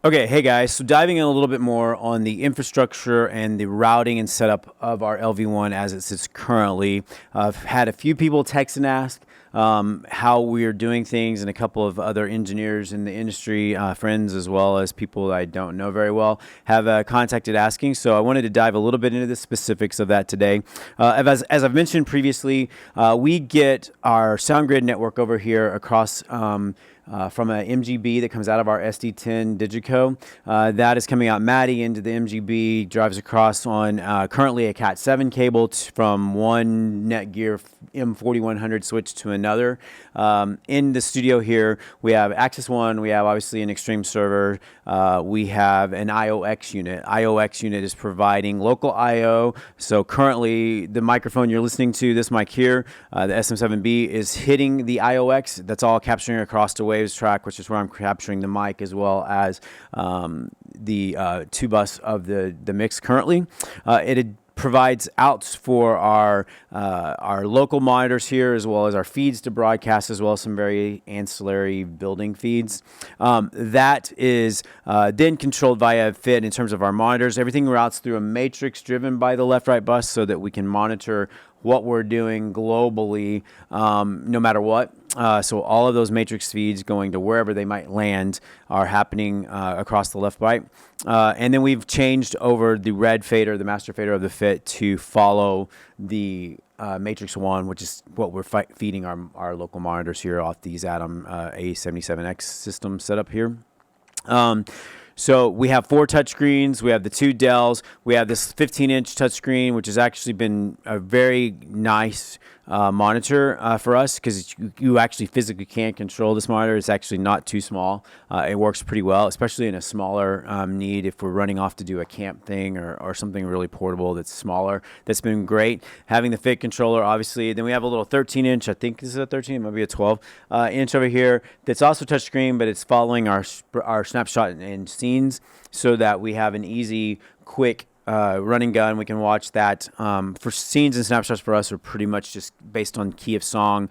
Okay, hey guys, so diving in a little bit more on the infrastructure and the routing and setup of our LV1 as it sits currently. I've had a few people text and ask how we are doing things, and a couple of other engineers in the industry, friends as well as people I don't know very well, have contacted asking. So I wanted to dive a little bit into the specifics of that today. As I've mentioned previously, we get our SoundGrid network over here across from an MGB that comes out of our SD10 Digico. That is coming out MADI into the MGB, drives across on currently a Cat7 cable from one Netgear M4100 switch to another. In the studio here, we have Access One, we have obviously an Extreme server, we have an IOX unit. IOX unit is providing local I/O. So currently, the microphone you're listening to, this mic here, the SM7B, is hitting the IOX. That's all capturing across the waves track, which is where I'm capturing the mic as well as the two bus of the mix currently. It provides outs for our local monitors here, as well as our feeds to broadcast, as well as some very ancillary building feeds. That is then controlled via FIT in terms of our monitors. Everything routes through a matrix driven by the left-right bus so that we can monitor what we're doing globally, no matter what. So all of those matrix feeds going to wherever they might land are happening across the left byte. And then we've changed over the red fader, the master fader of the FIT, to follow the Matrix 1, which is what we're feeding our local monitors here off these Atom A77X system setup here. So we have 4 touchscreens. We have the 2 Dells. We have this 15-inch touchscreen, which has actually been a very nice monitor for us, because you actually physically can control this monitor. It's actually not too small. It works pretty well, especially in a smaller need if we're running off to do a camp thing or something really portable that's smaller. That's been great. Having the FIT controller, obviously. Then we have a little 13-inch, I think this is a 13, it might be a 12-inch over here, that's also touchscreen, but it's following our snapshot and scenes so that we have an easy, quick running gun. We can watch that. For scenes and snapshots for us are pretty much just based on key of song,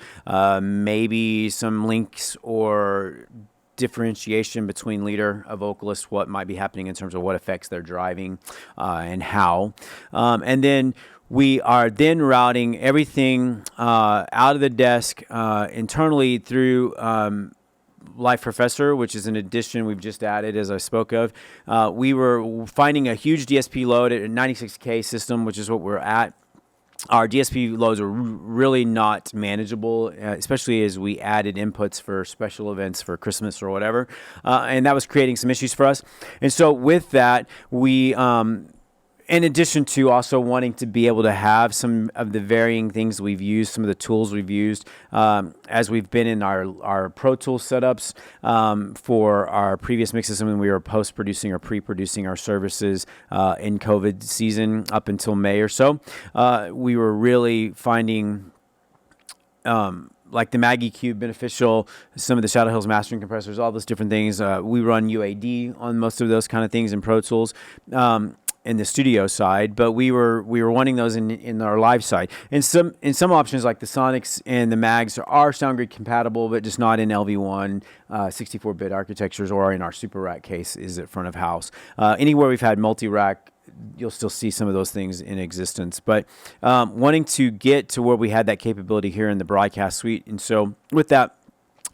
maybe some links or differentiation between leader, a vocalist, what might be happening in terms of what effects they're driving and how. And then we are then routing everything out of the desk internally through LiveProfessor, which is an addition we've just added, as I spoke of. We were finding a huge DSP load at a 96K system, which is what we're at. Our DSP loads are really not manageable, especially as we added inputs for special events for Christmas or whatever. And that was creating some issues for us. And so with that, we in addition to also wanting to be able to have some of the varying things we've used, some of the tools we've used as we've been in our Pro Tools setups for our previous mixes when we were post-producing or pre-producing our services in COVID season up until May or so. We were really finding like the Maag EQ beneficial, some of the Shadow Hills mastering compressors, all those different things. We run UAD on most of those kind of things in Pro Tools. In the studio side, but we were wanting those in our live side. And some options like the Sonics and the Mags are SoundGrid compatible, but just not in LV1 64-bit architectures or in our Super Rack case is at front of house. Anywhere we've had multi-rack, you'll still see some of those things in existence. But wanting to get to where we had that capability here in the broadcast suite, and so with that,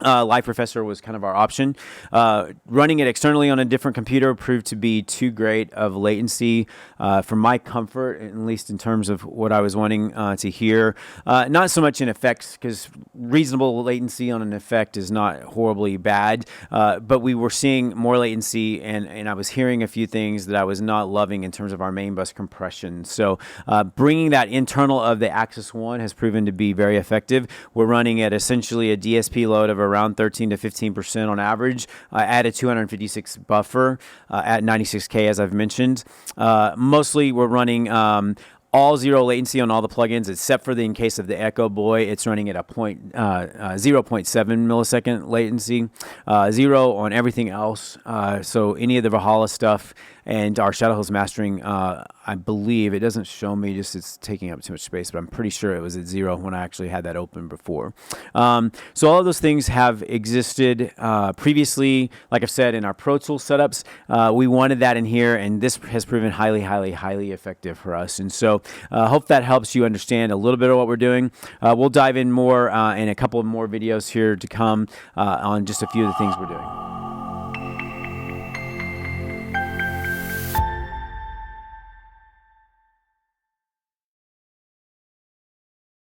LiveProfessor was kind of our option. Running it externally on a different computer proved to be too great of latency for my comfort, at least in terms of what I was wanting to hear. Not so much in effects, because reasonable latency on an effect is not horribly bad, but we were seeing more latency, and I was hearing a few things that I was not loving in terms of our main bus compression. So bringing that internal of the Access One has proven to be very effective. We're running at essentially a DSP load of around 13 to 15% on average at a 256 buffer at 96K, as I've mentioned. Mostly we're running all zero latency on all the plugins, except for in case of the EchoBoy, it's running at a 0.7 millisecond latency, 0 on everything else. So any of the Vahalla stuff and our Shadow Hills mastering, I believe it doesn't show me, just it's taking up too much space, but I'm pretty sure it was at 0 when I actually had that open before. So all of those things have existed previously. Like I've said, in our Pro Tools setups, we wanted that in here, and this has proven highly effective for us. And so hope that helps you understand a little bit of what we're doing. We'll dive in more in a couple of more videos here to come on just a few of the things we're doing.